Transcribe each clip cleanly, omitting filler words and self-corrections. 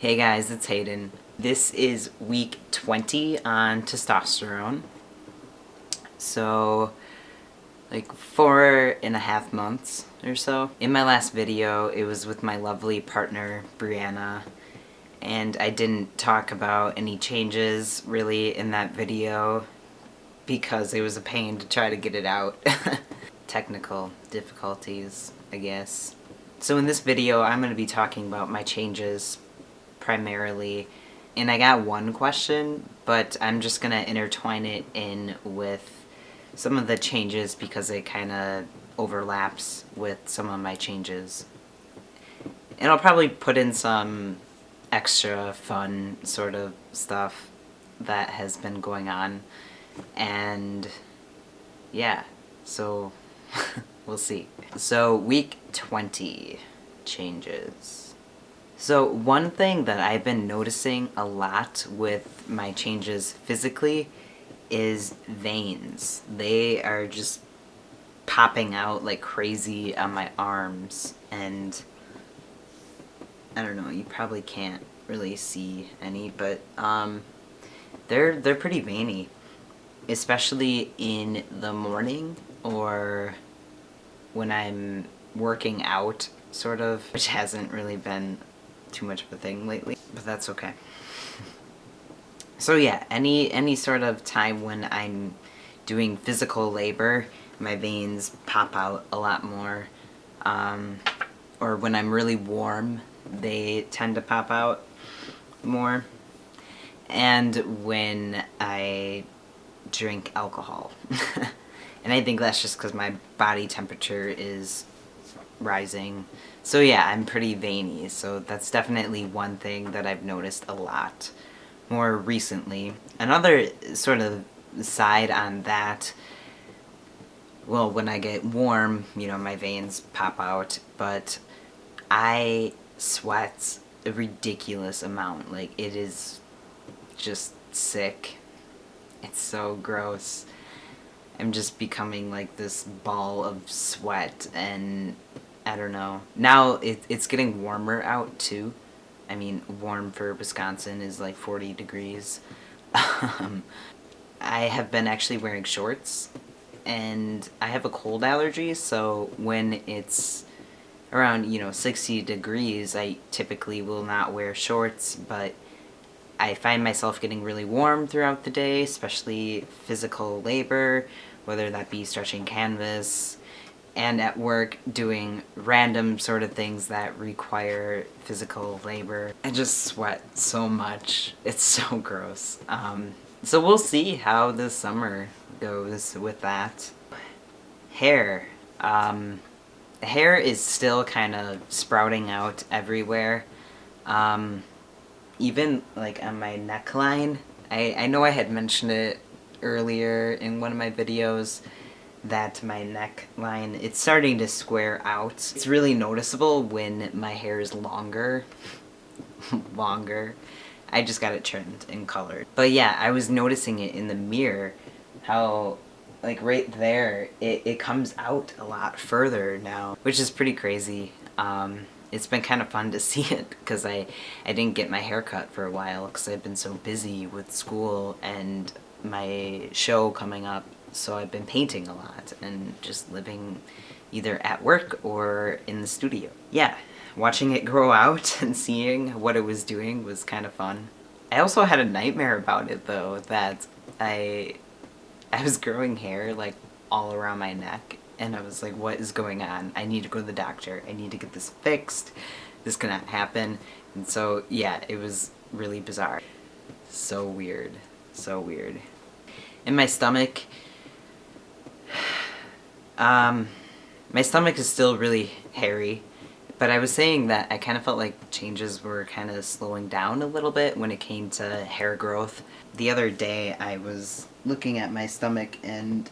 Hey guys, it's Hayden. This is week 20 on testosterone. So, like 4.5 months or so. In my last video, it was with my lovely partner, Brianna, and I didn't talk about any changes really in that video because it was a pain to try to get it out. Technical difficulties, I guess. So in this video, I'm going to be talking about my changes primarily, and I got one question, but I'm just going to intertwine it in with some of the changes because it kind of overlaps with some of my changes. And I'll probably put in some extra fun sort of stuff that has been going on. And yeah, so we'll see. So week 20 changes. So one thing that I've been noticing a lot with my changes physically is veins. They are just popping out like crazy on my arms, and I don't know, you probably can't really see any, but they're pretty veiny, especially in the morning or when I'm working out, sort of, which hasn't really been too much of a thing lately, but that's okay. So yeah, any sort of time when I'm doing physical labor, my veins pop out a lot more, or when I'm really warm, they tend to pop out more, and when I drink alcohol. And I think that's just because my body temperature is rising. So yeah, I'm pretty veiny, so that's definitely one thing that I've noticed a lot more recently. Another sort of side on that, well, when I get warm, you know, my veins pop out, but I sweat a ridiculous amount. Like, it is just sick. It's so gross. I'm just becoming like this ball of sweat, and I don't know. Now it's getting warmer out too. I mean, warm for Wisconsin is like 40 degrees. I have been actually wearing shorts, and I have a cold allergy, so when it's around, 60 degrees, I typically will not wear shorts, but I find myself getting really warm throughout the day, especially physical labor, whether that be stretching canvas, and at work doing random sort of things that require physical labor. I just sweat so much. It's so gross. So we'll see how this summer goes with that. Hair. Hair is still kind of sprouting out everywhere. Even like on my neckline. I know I had mentioned it earlier in one of my videos that my neckline, it's starting to square out. It's really noticeable when my hair is longer. I just got it trimmed and colored. But yeah, I was noticing it in the mirror, how like right there, it comes out a lot further now, which is pretty crazy. It's been kind of fun to see it because I didn't get my hair cut for a while because I've been so busy with school and my show coming up. So I've been painting a lot and just living either at work or in the studio. Yeah, watching it grow out and seeing what it was doing was kind of fun. I also had a nightmare about it though, that I was growing hair like all around my neck, and I was like, what is going on? I need to go to the doctor. I need to get this fixed. This cannot happen. And so yeah, it was really bizarre. So weird. So weird. And my stomach, my stomach is still really hairy, but I was saying that I kind of felt like changes were kind of slowing down a little bit when it came to hair growth. The other day I was looking at my stomach, and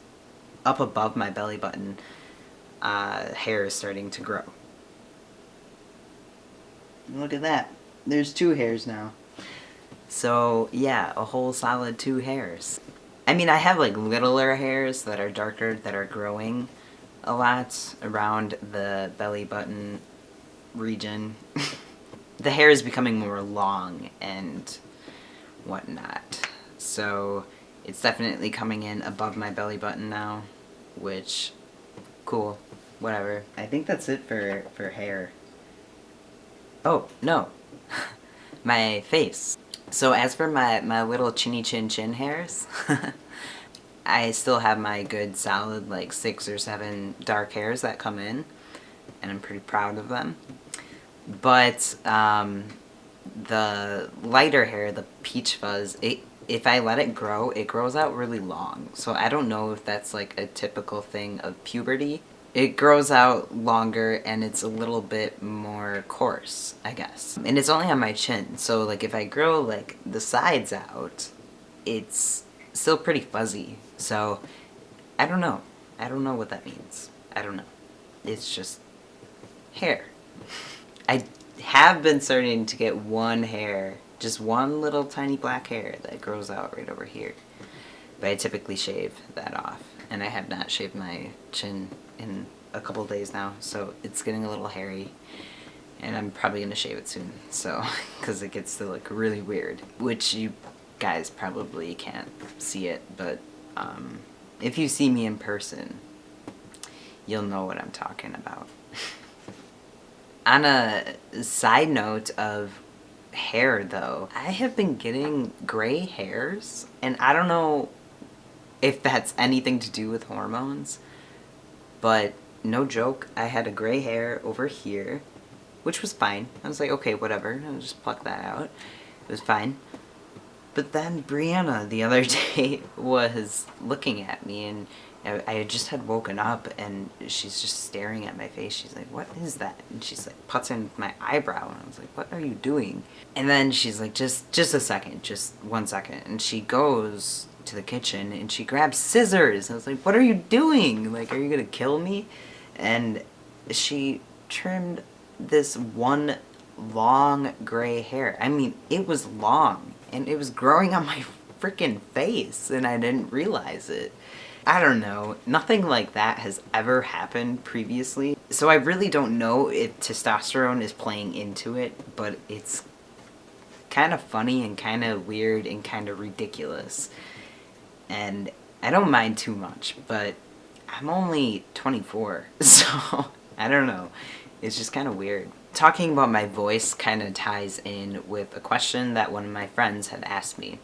up above my belly button, hair is starting to grow. Look at that. There's 2 hairs now. So yeah, a whole solid 2 hairs. I mean, I have like littler hairs that are darker that are growing a lot around the belly button region. the hair is becoming more long and whatnot. So it's definitely coming in above my belly button now, which, cool, whatever. I think that's it for hair. Oh, no. My face. So as for my little chinny chin chin hairs, I still have my good solid like 6 or 7 dark hairs that come in, and I'm pretty proud of them. But the lighter hair, the peach fuzz, if I let it grow, it grows out really long. So I don't know if that's like a typical thing of puberty. It grows out longer and it's a little bit more coarse, I guess. And it's only on my chin, so like if I grow like the sides out, it's still pretty fuzzy. So I don't know. I don't know what that means. I don't know. It's just hair. I have been starting to get one hair, just one little tiny black hair that grows out right over here. But I typically shave that off. And I have not shaved my chin in a couple days now, so it's getting a little hairy. And I'm probably going to shave it soon, so, because it gets to look really weird. Which you guys probably can't see it, but if you see me in person, you'll know what I'm talking about. On a side note of hair, though, I have been getting gray hairs, and I don't know if that's anything to do with hormones, but no joke, I had a gray hair over here, which was fine. I was like, okay, whatever, I'll just pluck that out. It was fine. But then Brianna the other day was looking at me, and I just had woken up, and she's just staring at my face. She's like, what is that? And she's like, putzing my eyebrow, and I was like, what are you doing? And then she's like, just a second, just 1 second. And she goes to the kitchen, and she grabs scissors. I was like, what are you doing? Like, are you gonna kill me? And she trimmed this one long gray hair. I mean, it was long, and it was growing on my freaking face, and I didn't realize it. I don't know. Nothing like that has ever happened previously. So I really don't know if testosterone is playing into it, but it's kind of funny and kind of weird and kind of ridiculous. And I don't mind too much, but I'm only 24, so I don't know. It's just kind of weird. Talking about my voice kind of ties in with a question that one of my friends had asked me.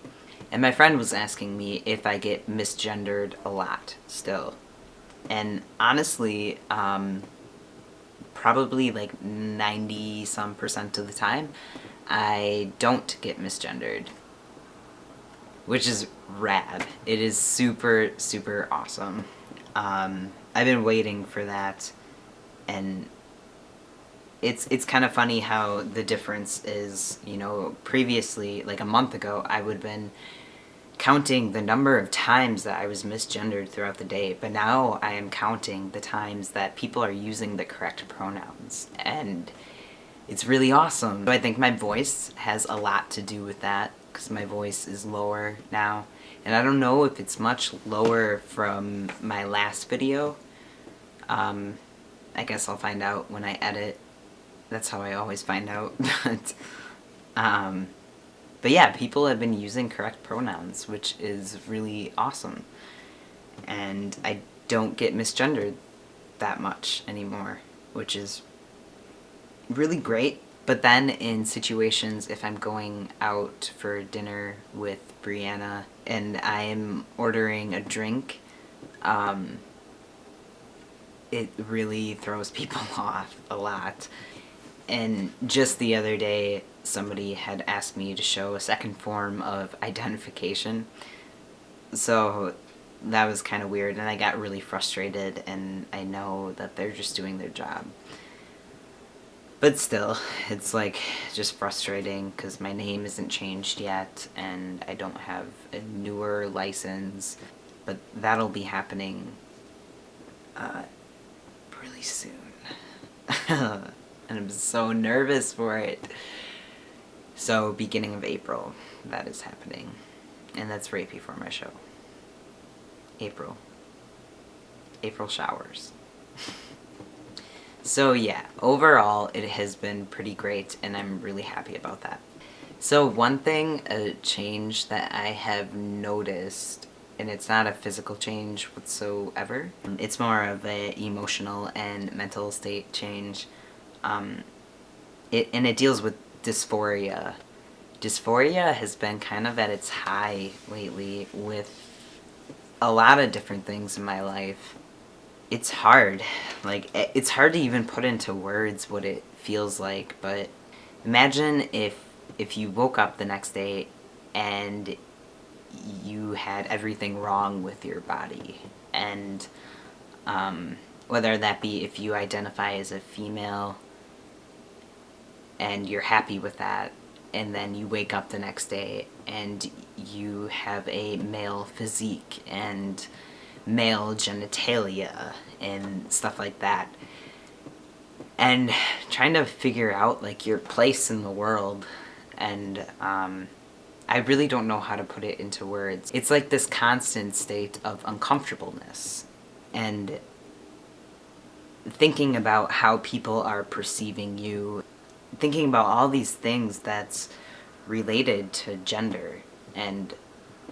And my friend was asking me if I get misgendered a lot still. And honestly, probably like 90-some% of the time, I don't get misgendered. Which is rad. It is super, super awesome. I've been waiting for that, and it's kind of funny how the difference is, you know, previously, like a month ago, I would have been counting the number of times that I was misgendered throughout the day, but now I am counting the times that people are using the correct pronouns, and it's really awesome. So I think my voice has a lot to do with that, because my voice is lower now, and I don't know if it's much lower from my last video. I guess I'll find out when I edit. That's how I always find out. But yeah, people have been using correct pronouns, which is really awesome. And I don't get misgendered that much anymore, which is really great. But then in situations, if I'm going out for dinner with Brianna and I'm ordering a drink, it really throws people off a lot. And just the other day, somebody had asked me to show a second form of identification. So that was kind of weird, and I got really frustrated, and I know that they're just doing their job. But still, it's like just frustrating because my name isn't changed yet, and I don't have a newer license. But that'll be happening really soon. And I'm so nervous for it. So, beginning of April, that is happening. And that's right before my show. April showers. So yeah, overall it has been pretty great and I'm really happy about that. So one thing, a change that I have noticed, and it's not a physical change whatsoever, it's more of a emotional and mental state change. It deals with dysphoria. Dysphoria has been kind of at its high lately with a lot of different things in my life. It's hard. Like, it's hard to even put into words what it feels like, but imagine if you woke up the next day and you had everything wrong with your body. And whether that be if you identify as a female and you're happy with that, and then you wake up the next day and you have a male physique and male genitalia and stuff like that, and trying to figure out like your place in the world. And I really don't know how to put it into words. It's like this constant state of uncomfortableness and thinking about how people are perceiving you, thinking about all these things that's related to gender. And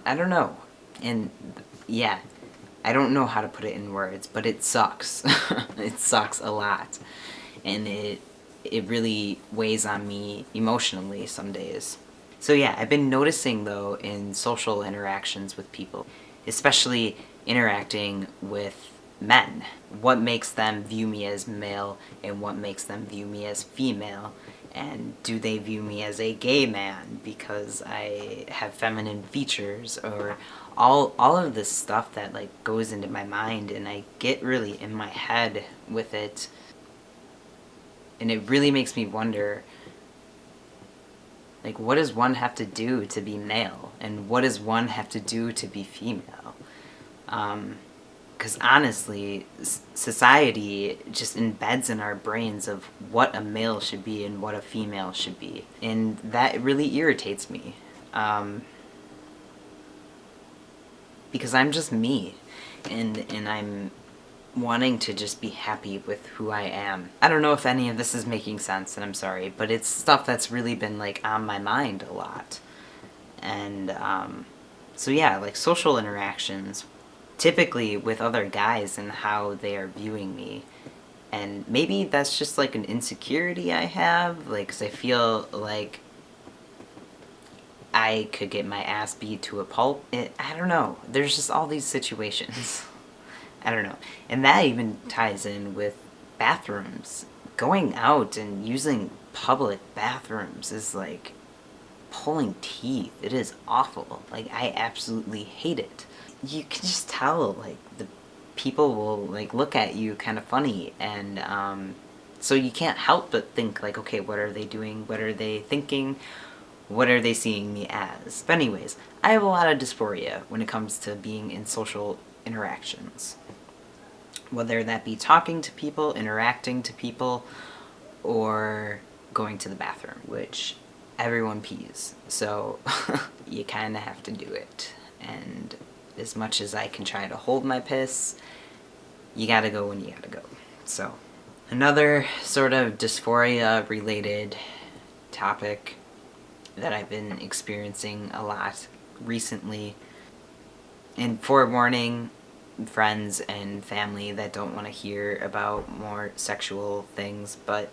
I don't know. And yeah, I don't know how to put it in words, but it sucks. It sucks a lot. And it really weighs on me emotionally some days. So yeah, I've been noticing though in social interactions with people, especially interacting with men, what makes them view me as male and what makes them view me as female. And do they view me as a gay man because I have feminine features, or all of this stuff that like goes into my mind, and I get really in my head with it. And it really makes me wonder, like, what does one have to do to be male? And what does one have to do to be female? Because honestly, society just embeds in our brains of what a male should be and what a female should be. And that really irritates me. Because I'm just me. And I'm wanting to just be happy with who I am. I don't know if any of this is making sense, and I'm sorry, but it's stuff that's really been like on my mind a lot. And so yeah, like social interactions, typically with other guys and how they are viewing me. And maybe that's just like an insecurity I have, like, 'cause I feel like I could get my ass beat to a pulp. I don't know. There's just all these situations. I don't know. And that even ties in with bathrooms. Going out and using public bathrooms is like pulling teeth. It is awful. Like, I absolutely hate it. You can just tell, like, the people will like look at you kind of funny, and so you can't help but think like, okay, what are they doing? What are they thinking? What are they seeing me as? But anyways, I have a lot of dysphoria when it comes to being in social interactions. Whether that be talking to people, interacting to people, or going to the bathroom, which everyone pees. So you kind of have to do it. And as much as I can try to hold my piss, you gotta go when you gotta go. So another sort of dysphoria related topic that I've been experiencing a lot recently, and forewarning friends and family that don't want to hear about more sexual things, but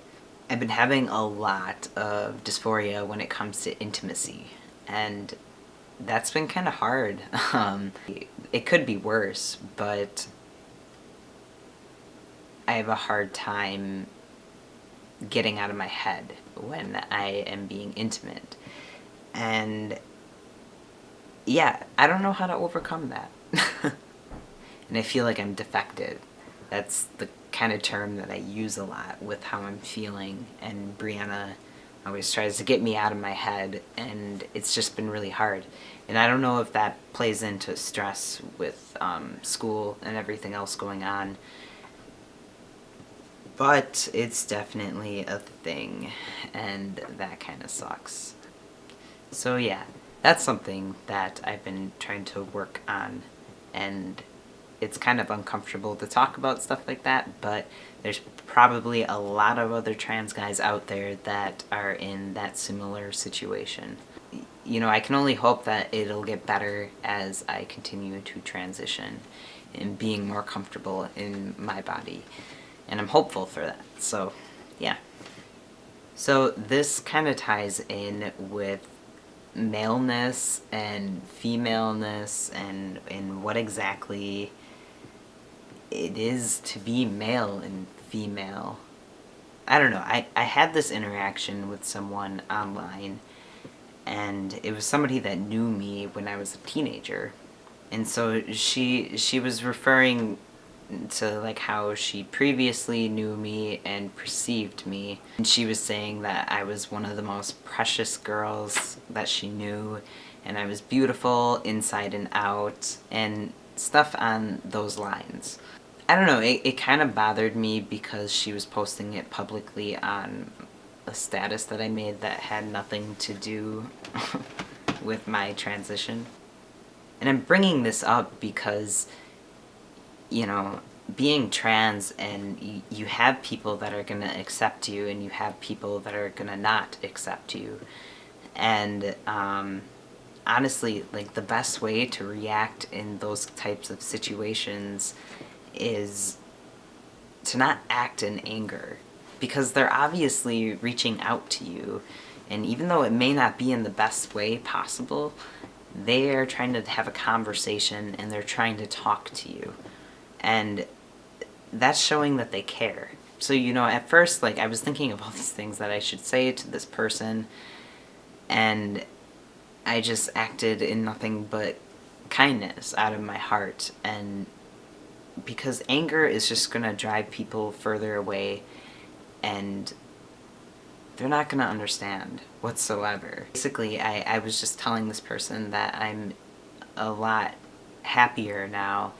I've been having a lot of dysphoria when it comes to intimacy, and that's been kind of hard. It could be worse, but I have a hard time getting out of my head when I am being intimate. And yeah, I don't know how to overcome that. And I feel like I'm defective. That's the kind of term that I use a lot with how I'm feeling, and Brianna always tries to get me out of my head, and it's just been really hard. And I don't know if that plays into stress with school and everything else going on, but it's definitely a thing, and that kind of sucks. So yeah, that's something that I've been trying to work on, and it's kind of uncomfortable to talk about stuff like that, but there's probably a lot of other trans guys out there that are in that similar situation. You know, I can only hope that it'll get better as I continue to transition and being more comfortable in my body. And I'm hopeful for that. So, yeah. So this kind of ties in with maleness and femaleness and what exactly it is to be male and female. I don't know. I had this interaction with someone online, and it was somebody that knew me when I was a teenager. And so she was referring to like how she previously knew me and perceived me. And she was saying that I was one of the most precious girls that she knew, and I was beautiful inside and out, and stuff on those lines. I don't know, it kind of bothered me because she was posting it publicly on a status that I made that had nothing to do with my transition. And I'm bringing this up because, you know, being trans, and you have people that are gonna accept you and you have people that are gonna not accept you. And honestly, like, the best way to react in those types of situations is to not act in anger, because they're obviously reaching out to you, and even though it may not be in the best way possible, they are trying to have a conversation and they're trying to talk to you, and that's showing that they care. So, you know, at first, like, I was thinking of all these things that I should say to this person, and I just acted in nothing but kindness out of my heart. And because anger is just gonna drive people further away, and they're not gonna understand whatsoever. Basically, I was just telling this person that I'm a lot happier now,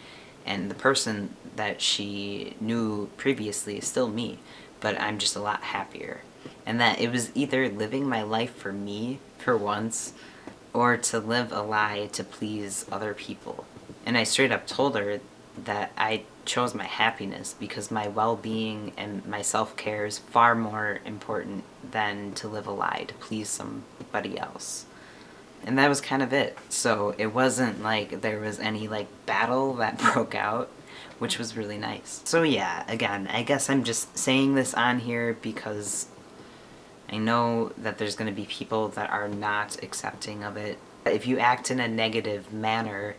and the person that she knew previously is still me, but I'm just a lot happier. And that it was either living my life for me, for once, or to live a lie to please other people. And I straight up told her that I chose my happiness because my well-being and my self-care is far more important than to live a lie to please somebody else. And that was kind of it. So it wasn't like there was any like battle that broke out, which was really nice. So yeah, again, I guess I'm just saying this on here because I know that there's going to be people that are not accepting of it. If you act in a negative manner,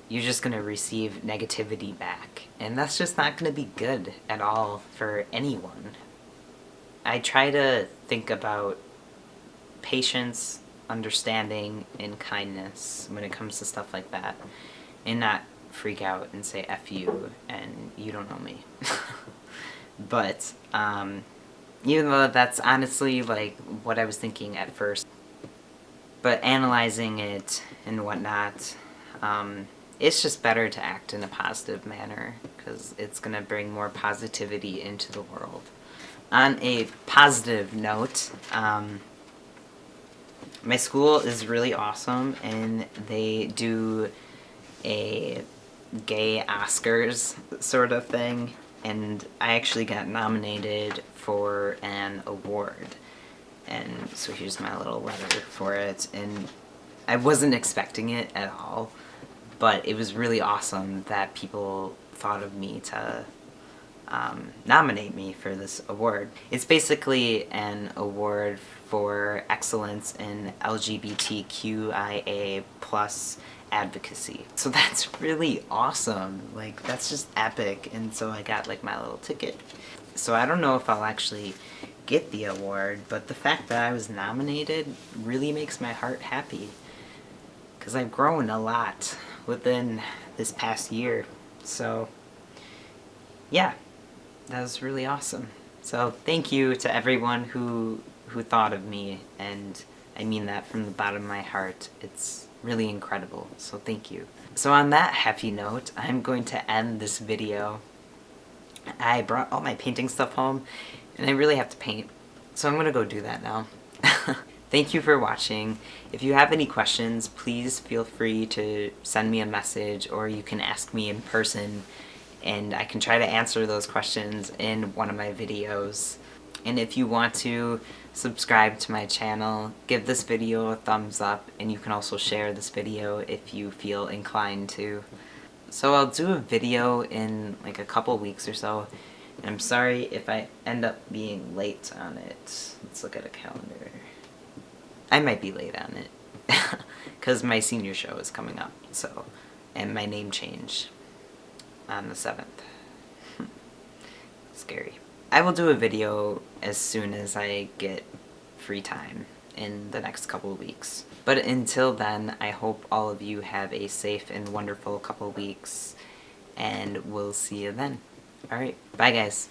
you're just going to receive negativity back. And that's just not going to be good at all for anyone. I try to think about patience, understanding, and kindness when it comes to stuff like that, and not freak out and say F you and you don't know me. But even though that's honestly like what I was thinking at first, but analyzing it and whatnot, it's just better to act in a positive manner because it's gonna bring more positivity into the world. On a positive note, my school is really awesome, and they do a gay Oscars sort of thing, and I actually got nominated for an award. And so here's my little letter for it, and I wasn't expecting it at all, but it was really awesome that people thought of me to nominate me for this award. It's basically an award for excellence in LGBTQIA+ advocacy. So that's really awesome. Like, that's just epic. And so I got like my little ticket. So I don't know if I'll actually get the award, but the fact that I was nominated really makes my heart happy, because I've grown a lot within this past year. So yeah, that was really awesome. So thank you to everyone who thought of me, and I mean that from the bottom of my heart. It's really incredible, so thank you. So on that happy note, I'm going to end this video. I brought all my painting stuff home, and I really have to paint, so I'm gonna go do that now. thank you for watching. If you have any questions, please feel free to send me a message, or you can ask me in person, and I can try to answer those questions in one of my videos. And if you want to subscribe to my channel, give this video a thumbs up, and you can also share this video if you feel inclined to. So I'll do a video in like a couple weeks or so, and I'm sorry if I end up being late on it. Let's look at a calendar. I might be late on it, because my senior show is coming up, so, and my name change on the 7th. Scary. I will do a video as soon as I get free time in the next couple of weeks. But until then, I hope all of you have a safe and wonderful couple of weeks, and we'll see you then. Alright, bye guys.